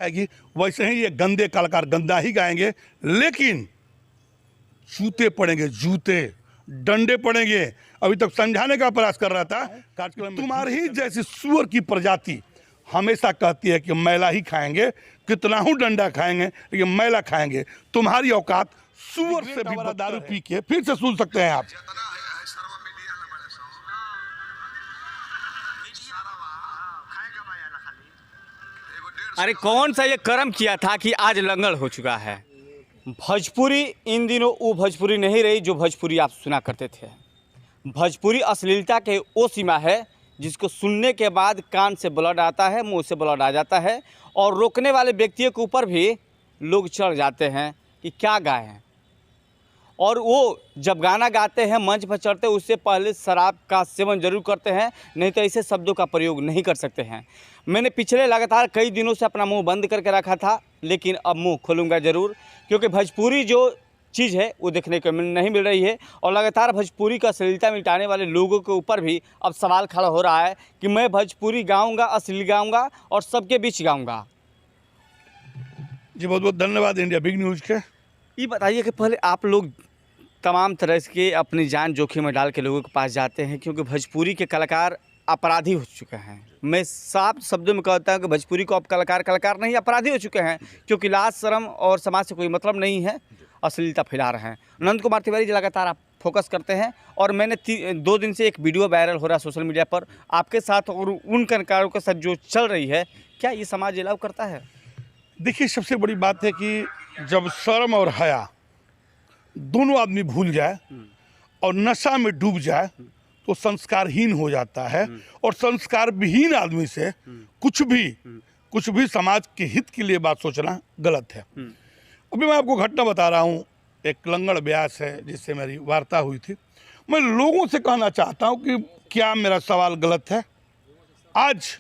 आएगी वैसे ही ये गंदे कलाकार गंदा ही गाएंगे, लेकिन जूते पड़ेंगे, जूते डंडे पड़ेंगे। अभी तक समझाने का प्रयास कर रहा था कार्यक्रम में, तुम्हारी ही जैसी सुअर की प्रजाति हमेशा कहती है कि मैला ही खाएंगे, कितना ही डंडा खाएंगे लेकिन मैला खाएंगे। तुम्हारी औकात सुअर से भी दारू पी के फिर से सुन सकते हैं आप। अरे कौन सा ये कर्म किया था कि आज लंगड़ हो चुका है। भोजपुरी इन दिनों वो भोजपुरी नहीं रही जो भोजपुरी आप सुना करते थे। भोजपुरी अश्लीलता के वो सीमा है जिसको सुनने के बाद कान से ब्लड आता है, मुंह से ब्लड आ जाता है और रोकने वाले व्यक्तियों के ऊपर भी लोग चढ़ जाते हैं कि क्या गाए हैं। और वो जब गाना गाते हैं मंच पर चढ़ते उससे पहले शराब का सेवन जरूर करते हैं, नहीं तो ऐसे शब्दों का प्रयोग नहीं कर सकते हैं। मैंने पिछले लगातार कई दिनों से अपना मुंह बंद करके रखा था, लेकिन अब मुंह खोलूँगा ज़रूर, क्योंकि भोजपुरी जो चीज़ है वो देखने को नहीं मिल रही है। और लगातार भोजपुरी का अश्लीलता मिटाने वाले लोगों के ऊपर भी अब सवाल खड़ा हो रहा है कि मैं भोजपुरी गाऊँगा, अश्लील गाऊँगा और सबके बीच गाऊँगा। जी बहुत बहुत धन्यवाद इंडिया बिग न्यूज़ के। ये बताइए कि पहले आप लोग तमाम तरह के अपनी जान जोखिम में डाल के लोगों के पास जाते हैं, क्योंकि भोजपुरी के कलाकार अपराधी हो चुके हैं। मैं साफ शब्दों में कहता हूँ कि भोजपुरी को अब कलाकार नहीं अपराधी हो चुके हैं, क्योंकि लाज शर्म और समाज से कोई मतलब नहीं है, अश्लीलता फैला रहे हैं। नंद कुमार तिवारी जी लगातार आप फोकस करते हैं और मैंने 2 दिन से एक वीडियो वायरल हो रहा है सोशल मीडिया पर आपके साथ और उन कलाकारों के साथ जो चल रही है, क्या ये समाज अलाउ करता है? देखिए सबसे बड़ी बात है कि जब शर्म और हया दोनों आदमी भूल जाए और नशा में डूब जाए तो संस्कारहीन हो जाता है। और संस्कार विहीन आदमी से कुछ भी समाज के हित के लिए बात सोचना गलत है। अभी मैं आपको घटना बता रहा हूँ, एक लंगड़ ब्यास है जिससे मेरी वार्ता हुई थी। मैं लोगों से कहना चाहता हूँ कि क्या मेरा सवाल गलत है? आज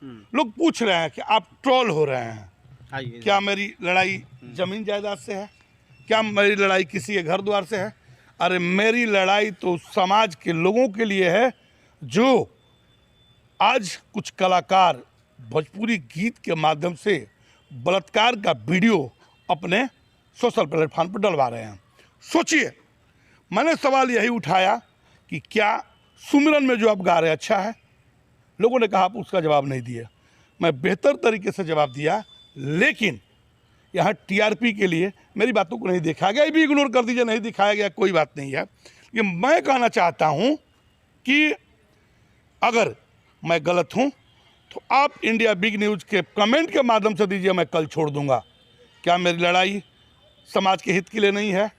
लोग पूछ रहे हैं कि आप ट्रोल हो रहे हैं, क्या मेरी लड़ाई जमीन जायदाद से है? क्या मेरी लड़ाई किसी के घर द्वार से है? अरे मेरी लड़ाई तो समाज के लोगों के लिए है। जो आज कुछ कलाकार भोजपुरी गीत के माध्यम से बलात्कार का वीडियो अपने सोशल प्लेटफॉर्म पर डलवा रहे हैं। सोचिए, मैंने सवाल यही उठाया कि क्या सुमिरन में जो आप गा रहे हैं अच्छा है? लोगों ने कहा आप उसका जवाब नहीं दिए। मैं बेहतर तरीके से जवाब दिया, लेकिन यहाँ टीआरपी के लिए मेरी बातों को नहीं देखा गया। ये भी इग्नोर कर दीजिए, नहीं दिखाया गया, कोई बात नहीं है। ये मैं कहना चाहता हूँ कि अगर मैं गलत हूँ तो आप इंडिया बिग न्यूज़ के कमेंट के माध्यम से दीजिए, मैं कल छोड़ दूंगा। क्या मेरी लड़ाई समाज के हित के लिए नहीं है?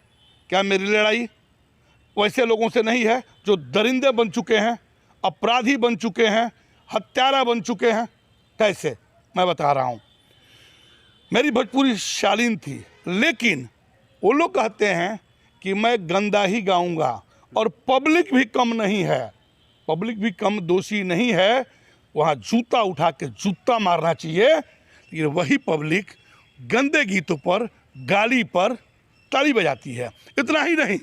क्या मेरी लड़ाई वैसे लोगों से नहीं है जो दरिंदे बन चुके हैं, अपराधी बन चुके हैं, हत्यारा बन चुके हैं? कैसे? मैं बता रहा हूँ, मेरी भोजपुरी शालीन थी, लेकिन वो लोग कहते हैं कि मैं गंदा ही गाऊंगा। और पब्लिक भी कम नहीं है, पब्लिक भी कम दोषी नहीं है। वहाँ जूता उठा के जूता मारना चाहिए, लेकिन वही पब्लिक गंदे गीतों पर, गाली पर ताली बजाती है। इतना ही नहीं,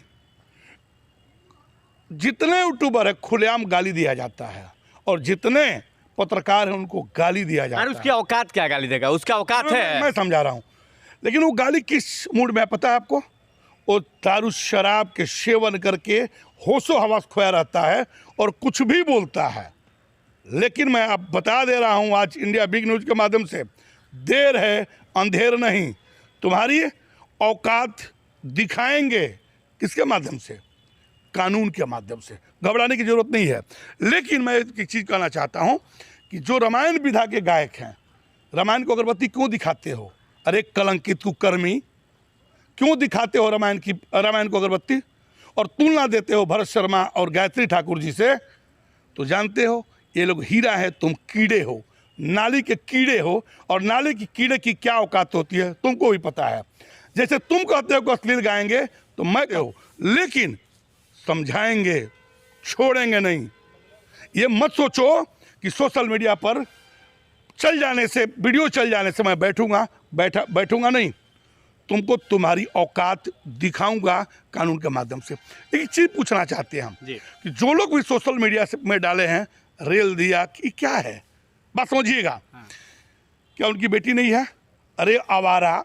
जितने यूट्यूबर है खुलेआम गाली दिया जाता है और जितने पत्रकार हैं उनको गाली दिया जाता है। उसकी औकात क्या गाली देगा? उसका औकात है, मैं समझा रहा हूँ। लेकिन वो गाली किस मूड में पता है आपको? वो दारू शराब के सेवन करके होशो हवास खोया रहता है और कुछ भी बोलता है। लेकिन मैं अब बता दे रहा हूँ आज इंडिया बिग न्यूज़ के माध्यम से, देर है अंधेर नहीं। तुम्हारी औकात दिखाएंगे किसके माध्यम से? कानून के माध्यम से। घबराने की जरूरत नहीं है। लेकिन मैं एक चीज़ कहना चाहता हूँ कि जो रामायण विधा के गायक हैं, रामायण को अगरबत्ती क्यों दिखाते हो? अरे कलंकित कुकर्मी, क्यों दिखाते हो रामायण को अगरबत्ती? और तुलना देते हो भरत शर्मा और गायत्री ठाकुर जी से। तो जानते हो ये लोग हीरा है, तुम कीड़े हो, नाली के कीड़े हो। और नाली के कीड़े की क्या औकात होती है तुमको भी पता है। जैसे तुम कहते हो कि अश्लील गाएंगे तो मैं कहूँ, लेकिन समझाएंगे, छोड़ेंगे नहीं। ये मत सोचो कि सोशल मीडिया पर चल जाने से, वीडियो चल जाने से मैं बैठूंगा नहीं। तुमको तुम्हारी औकात दिखाऊंगा कानून के माध्यम से। एक चीज़ पूछना चाहते हैं हम कि जो लोग भी सोशल मीडिया में डाले हैं रेल दिया कि क्या है, बात समझिएगा। क्या उनकी बेटी नहीं है? अरे आवारा,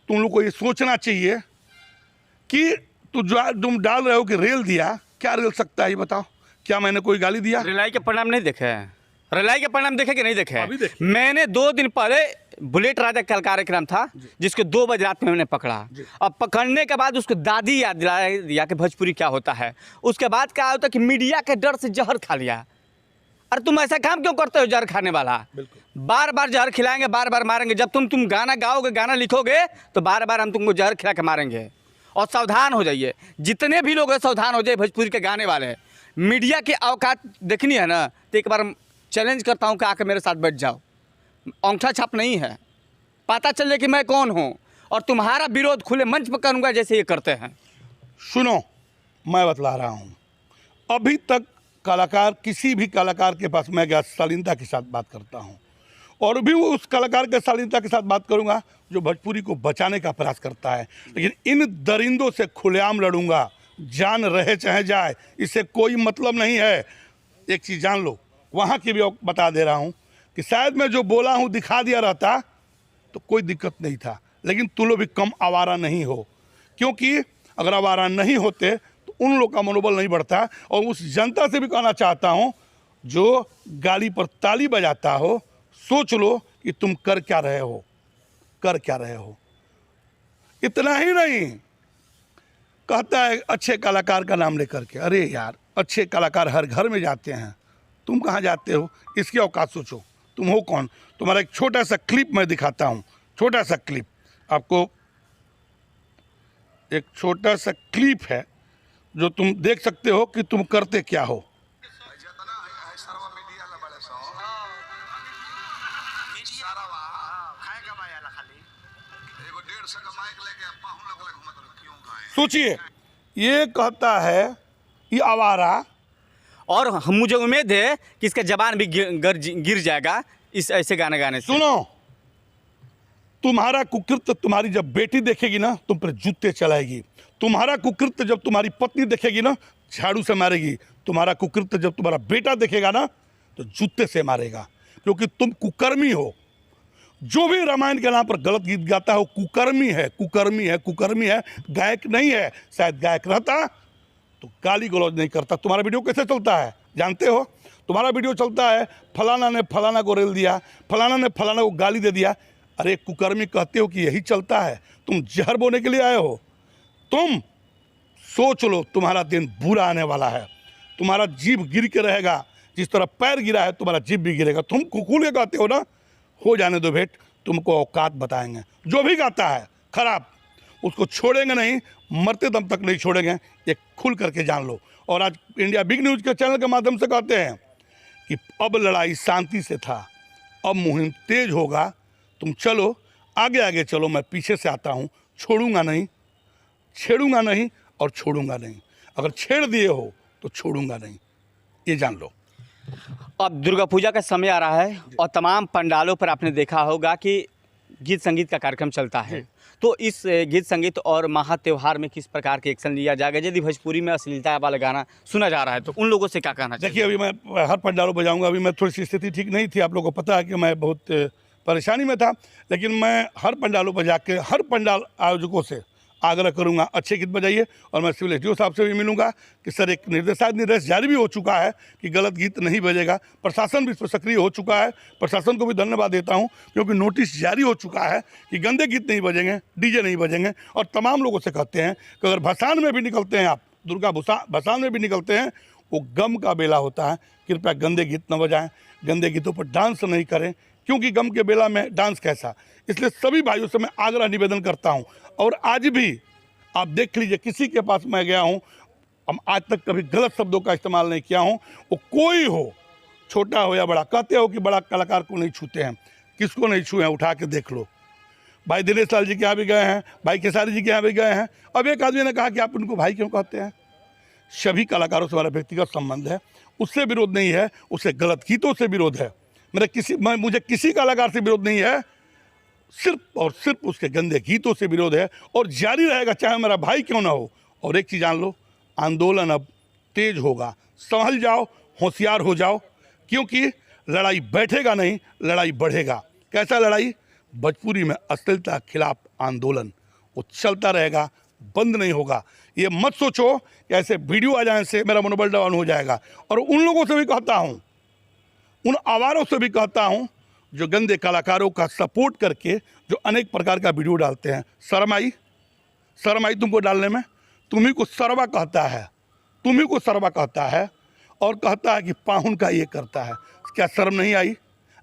तुम लोग को ये सोचना चाहिए कि तुम डाल रहे हो कि रेल दिया, क्या रेल सकता है ये बताओ? क्या मैंने कोई गाली दिया? रिलाई के परिणाम नहीं देखे हैं? रिलाई के परिणाम देखे कि नहीं देखे? अभी देखे। मैंने 2 दिन पहले बुलेट राजा का कार्यक्रम था जिसको 2 बजे रात में मैंने पकड़ा। अब पकड़ने के बाद उसको दादी याद दिला दिया कि भोजपुरी क्या होता है। उसके बाद क्या होता कि मीडिया के डर से जहर खा लिया। अरे तुम ऐसा काम क्यों करते हो जहर खाने वाला? बार बार जहर खिलाएंगे, बार बार मारेंगे। जब तुम गाना गाओगे, गाना लिखोगे तो बार बार हम तुमको जहर खिला के मारेंगे। और सावधान हो जाइए, जितने भी लोग हैं सावधान हो जाइए भोजपुरी के गाने वाले। मीडिया की औकात देखनी है ना तो एक बार चैलेंज करता हूँ कि आके मेरे साथ बैठ जाओ। अंगूठा छाप नहीं है, पता चले कि मैं कौन हूँ और तुम्हारा विरोध खुले मंच पर करूँगा जैसे ये करते हैं। सुनो, मैं बतला रहा हूँ, अभी तक कलाकार, किसी भी कलाकार के पास मैं गया शालीनता के साथ बात करता हूँ और भी उस कलाकार के शालीनता के साथ बात करूँगा जो भोजपुरी को बचाने का प्रयास करता है। लेकिन इन दरिंदों से खुलेआम लड़ूंगा, जान रहे चाहे जाए, इससे कोई मतलब नहीं है। एक चीज़ जान लो, वहाँ की भी बता दे रहा हूँ कि शायद मैं जो बोला हूँ दिखा दिया रहता तो कोई दिक्कत नहीं था, लेकिन तुम लोग भी कम आवारा नहीं हो, क्योंकि अगर आवारा नहीं होते तो उन लोग का मनोबल नहीं बढ़ता। और उस जनता से भी कहना चाहता हूँ जो गाली पर ताली बजाता हो, सोच लो कि तुम कर क्या रहे हो, कर क्या रहे हो। इतना ही नहीं, कहता है अच्छे कलाकार का नाम लेकर के। अरे यार, अच्छे कलाकार हर घर में जाते हैं, तुम कहाँ जाते हो? इसकी औकात सोचो, तुम हो कौन? तुम्हारा एक छोटा सा क्लिप मैं दिखाता हूँ, छोटा सा क्लिप आपको, एक छोटा सा क्लिप है जो तुम देख सकते हो कि तुम करते क्या हो। सोचिए, ये कहता है ये आवारा, और मुझे उम्मीद है कि इसका जबान भी गिर जाएगा इस ऐसे गाने गाने से। सुनो, तुम्हारा कुकृत्य तुम्हारी जब बेटी देखेगी ना तुम पर जूते चलाएगी। तुम्हारा कुकृत्य जब तुम्हारी पत्नी देखेगी ना झाड़ू से मारेगी। तुम्हारा कुकृत्य जब तुम्हारा बेटा देखेगा ना तो जूते से मारेगा, क्योंकि तुम कुकर्मी हो। जो भी रामायण के नाम पर गलत गीत गाता है वो कुकर्मी है, कुकर्मी है, कुकर्मी है, गायक नहीं है। शायद गायक रहता तो गाली गलौज नहीं करता। तुम्हारा वीडियो कैसे चलता है जानते हो? तुम्हारा वीडियो चलता है फलाना ने फलाना को रेल दिया, फलाना ने फलाना को गाली दे दिया। अरे कुकर्मी कहते हो कि यही चलता है? तुम जहर बोने के लिए आए हो? तुम सोच लो, तुम्हारा दिन बुरा आने वाला है। तुम्हारा जीभ गिर के रहेगा, जिस तरह पैर गिरा है तुम्हारा जीभ भी गिरेगा। तुम कुकुल के कहते हो ना, हो जाने दो भेंट, तुमको औकात बताएंगे। जो भी गाता है खराब, उसको छोड़ेंगे नहीं, मरते दम तक नहीं छोड़ेंगे, ये खुल करके जान लो। और आज इंडिया बिग न्यूज़ के चैनल के माध्यम से कहते हैं कि अब लड़ाई शांति से था, अब मुहिम तेज होगा। तुम चलो आगे आगे चलो, मैं पीछे से आता हूँ। छोड़ूंगा नहीं, छेड़ूंगा नहीं और छोड़ूंगा नहीं। अगर छेड़ दिए हो तो छोड़ूंगा नहीं, ये जान लो। अब दुर्गा पूजा का समय आ रहा है और तमाम पंडालों पर आपने देखा होगा कि गीत संगीत का कार्यक्रम चलता है। तो इस गीत संगीत और महा त्योहार में किस प्रकार के एक्शन लिया जाएगा? यदि भोजपुरी में अश्लीलता वाला गाना सुना जा रहा है तो उन लोगों से क्या कहना चाहिए? देखिए, अभी मैं हर पंडालों बजाऊंगा। अभी मैं थोड़ी सी स्थिति ठीक नहीं थी, आप लोगों को पता है कि मैं बहुत परेशानी में था, लेकिन मैं हर पंडालों पर जाके हर पंडाल आयोजकों से आग्रह करूंगा अच्छे गीत बजाइए। और मैं सिविल एसडीओ साहब से भी मिलूंगा कि सर एक निर्देश जारी भी हो चुका है कि गलत गीत नहीं बजेगा। प्रशासन भी इस पर सक्रिय हो चुका है, प्रशासन को भी धन्यवाद देता हूं, क्योंकि नोटिस जारी हो चुका है कि गंदे गीत नहीं बजेंगे, डीजे नहीं बजेंगे। और तमाम लोगों से कहते हैं कि अगर भसान में भी निकलते हैं आप, दुर्गा भसान में भी निकलते हैं, वो गम का बेला होता है, कृपया गंदे गीत न बजाएं, गंदे गीतों पर डांस नहीं करें, क्योंकि गम के बेला में डांस कैसा। इसलिए सभी भाइयों से मैं आग्रह निवेदन करता हूं। और आज भी आप देख लीजिए, किसी के पास मैं गया हूं, हम आज तक कभी गलत शब्दों का इस्तेमाल नहीं किया हूं। वो कोई हो, छोटा हो या बड़ा। कहते हो कि बड़ा कलाकार को नहीं छूते हैं, किसको नहीं छुए हैं? उठा के देख लो। भाई दिनेश लाल जी के यहाँ भी गए हैं, भाई खेसारी जी के यहाँ भी गए हैं। अब एक आदमी ने कहा कि आप उनको भाई क्यों कहते हैं? सभी कलाकारों से हमारा व्यक्तिगत संबंध है, उससे विरोध नहीं है, उससे गलत गीतों से विरोध है। मुझे किसी कलाकार से विरोध नहीं है, सिर्फ और सिर्फ उसके गंदे गीतों से विरोध है, और जारी रहेगा चाहे मेरा भाई क्यों ना हो। और एक चीज़ जान लो, आंदोलन अब तेज होगा। संभल जाओ, होशियार हो जाओ, क्योंकि लड़ाई बैठेगा नहीं, लड़ाई बढ़ेगा। कैसा लड़ाई? भोजपुरी में अश्लीलता के खिलाफ आंदोलन वो चलता रहेगा, बंद नहीं होगा। ये मत सोचो कि ऐसे वीडियो आ जाने से मेरा मनोबल डाउन हो जाएगा। और उन लोगों से भी कहता हूँ, उन आवारों से भी कहता हूँ जो गंदे कलाकारों का सपोर्ट करके जो अनेक प्रकार का वीडियो डालते हैं, शर्म आई तुमको डालने में? तुम्ही को सरवा कहता है, तुम्ही को सरवा कहता है और कहता है कि पाहुन का ये करता है। क्या शर्म नहीं आई?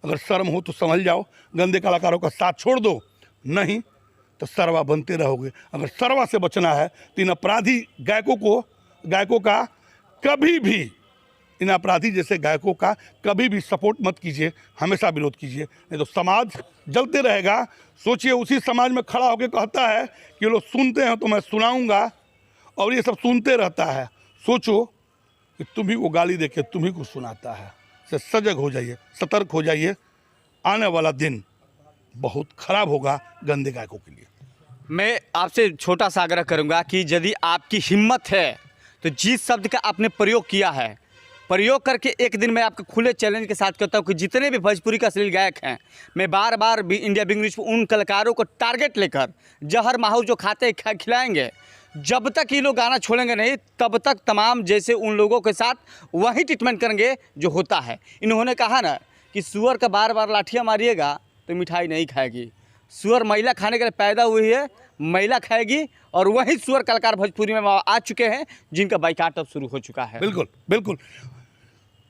अगर शर्म हो तो समझ जाओ, गंदे कलाकारों का साथ छोड़ दो, नहीं तो सरवा बनते रहोगे। अगर सरवा से बचना है तो इन अपराधी गायकों का कभी भी, इन अपराधी जैसे गायकों का कभी भी सपोर्ट मत कीजिए, हमेशा विरोध कीजिए, नहीं तो समाज जलते रहेगा। सोचिए, उसी समाज में खड़ा होकर कहता है कि लोग सुनते हैं तो मैं सुनाऊंगा, और ये सब सुनते रहता है। सोचो कि तुम्ही को गाली देके तुम्ही को सुनाता है। से सजग हो जाइए, सतर्क हो जाइए, आने वाला दिन बहुत खराब होगा गंदे गायकों के लिए। मैं आपसे छोटा सा आग्रह करूंगा कि यदि आपकी हिम्मत है तो जिस शब्द का आपने प्रयोग किया है, प्रयोग करके एक दिन मैं आपके खुले चैलेंज के साथ कहता हूँ कि जितने भी भोजपुरी का अश्लील गायक हैं, मैं बार बार भी इंडिया बिग न्यूज़ पर उन कलाकारों को टारगेट लेकर जहर माहौल जो खाते खिलाएंगे, जब तक ये लोग गाना छोड़ेंगे नहीं तब तक तमाम जैसे उन लोगों के साथ वही ट्रीटमेंट करेंगे जो होता है। इन्होंने कहा ना कि सुअर का बार बार लाठियाँ मारिएगा तो मिठाई नहीं खाएगी। सुअर महिला खाने के लिए पैदा हुई है, महिला खाएगी, और वही सुअर कलाकार भोजपुरी में आ चुके हैं जिनका बाइकाट अब शुरू हो चुका है। बिल्कुल बिल्कुल।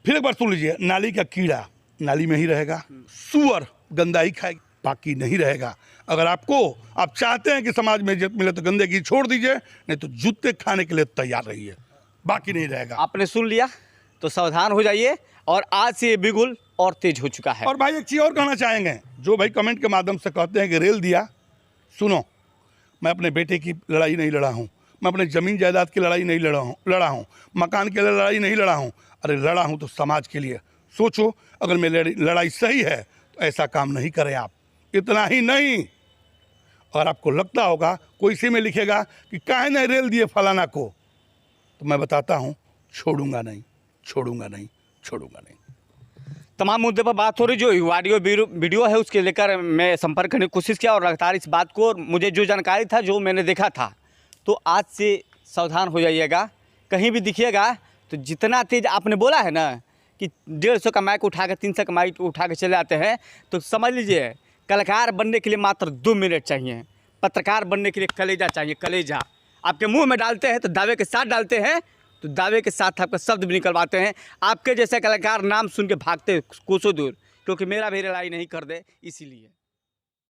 फिर एक बार सुन लीजिए, नाली का कीड़ा नाली में ही रहेगा, सुअर गंदा ही खाएगी, बाकी नहीं रहेगा। अगर आप चाहते हैं कि समाज में इज्जत मिले तो गंदगी छोड़ दीजिए, नहीं तो जूते खाने के लिए तैयार रहिए, बाकी नहीं रहेगा। आपने सुन लिया तो सावधान हो जाइए, और आज से ये बिगुल और तेज हो चुका है। और भाई एक चीज़ और कहना चाहेंगे, जो भाई कमेंट के माध्यम से कहते हैं कि रेल दिया, सुनो, मैं अपने बेटे की लड़ाई नहीं लड़ा हूँ, मैं अपने ज़मीन जायदाद की लड़ाई नहीं लड़ा हूँ, मकान के लिए लड़ाई नहीं लड़ा हूँ। अरे लड़ा हूँ तो समाज के लिए। सोचो, अगर मेरी लड़ाई सही है तो ऐसा काम नहीं करें आप। इतना ही नहीं, अगर आपको लगता होगा कोई इसी में लिखेगा कि काहे नहीं रेल दिए फलाना को, तो मैं बताता हूँ, छोड़ूंगा नहीं, छोड़ूंगा नहीं, छोड़ूंगा नहीं। तमाम मुद्दे पर बात हो रही, जो ऑडियो वीडियो है उसके लेकर मैं संपर्क करने की कोशिश किया और लगातार इस बात को, और मुझे जो जानकारी था, जो मैंने देखा था, तो आज से सावधान हो जाइएगा। कहीं भी दिखिएगा तो जितना तेज आपने बोला है ना कि 150 का माइक उठा के 300 का माइक उठा के चले आते हैं, तो समझ लीजिए कलाकार बनने के लिए मात्र 2 मिनट चाहिए, पत्रकार बनने के लिए कलेजा चाहिए। कलेजा आपके मुंह में डालते हैं तो दावे के साथ डालते हैं, तो दावे के साथ आपका शब्द भी निकलवाते हैं। आपके जैसे कलाकार नाम सुन के भागते कोसों दूर, क्योंकि मेरा भी लड़ाई नहीं कर दे, इसीलिए।